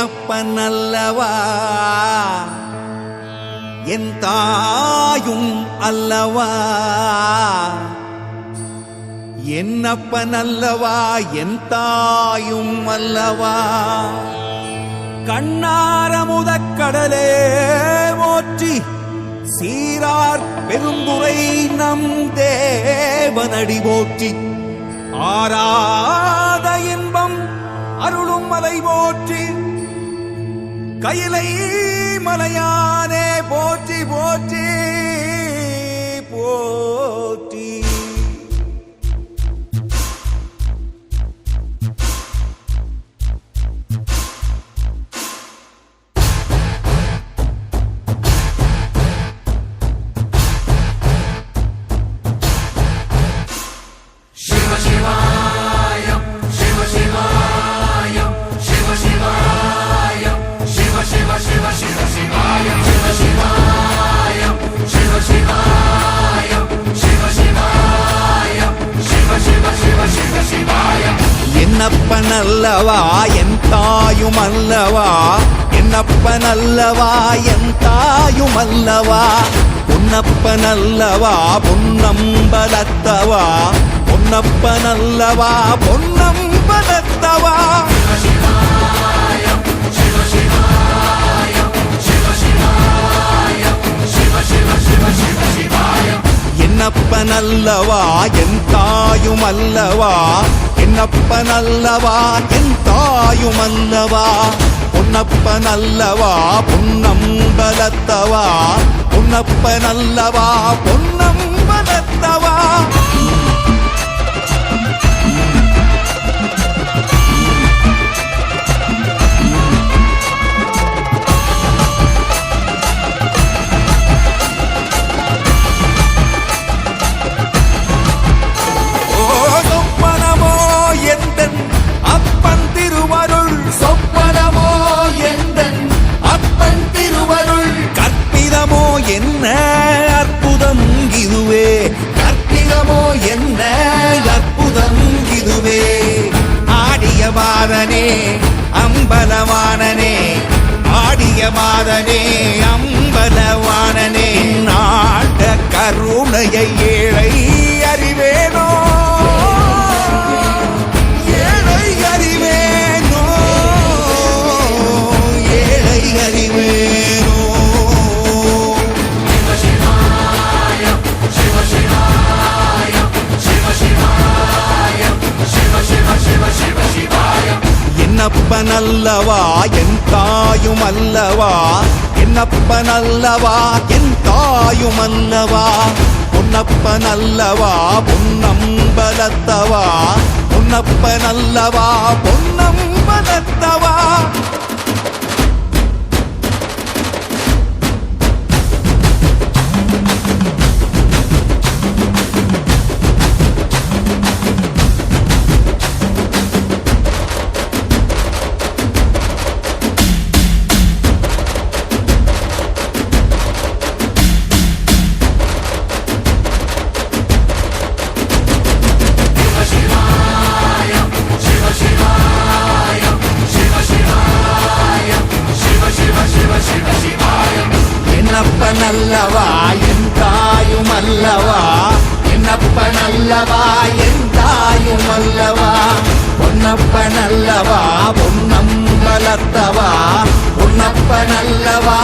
என்னப்பனல்லவா என் தாயும் அல்லவா என்னப்பனல்லவா என் தாயும் அல்லவா கண்ணாரமுதக் கடலே போற்றி சீரார் பெருந்துரை நம் தேவனடி போற்றி ஆராத இன்பம் அருளும் மலை போற்றி கையிலை மலையானே போற்றி போற்றி போற்றி என்னப்பனல்லவா என் தாயும் அல்லவா என்னப்பனல்லவா என் தாயும் அல்லவா பொன்னப்பனல்லவா பொன்னம்பலத்தவா பொன்னப்பனல்லவா பொன்னம்பலத்தவா என்னப்பனல்லவா என் தாயும் அல்லவா என்னப்பனல்லவா என் தாயும் அல்லவா பொன்னப்பனல்லவா பொன்னம்பலத்தவா பொன்னப்பனல்லவா பொன்னம்பலத்தவா என்ன அற்புதம் இதுவே கற்பிதமோ என்ன அற்புதம் இதுவே ஆடிய மாதனே அம்பலவானனே ஆடிய மாதனே அம்பலவானனே நாட கருணையை ஏழை அறிவேனோ ஏழை அறிவேனோ ஏழை அறிவேனோ என்னப்பனல்லவா என் தாயும் அல்லவா என்னப்பனல்லவா என் தாயும் அல்லவா பொன்னப்பனல்லவா பொன்னம்பலத்தவா பொன்னப்பனல்லவா பொன்னம்பலத்தவா என்னப்பனல்லவா என் தாயும் அல்லவா என்னப்பனல்லவா என் தாயும் அல்லவா பொன்னப்பனல்லவா பொன்னம்பலத்தவா பொன்னப்பனல்லவா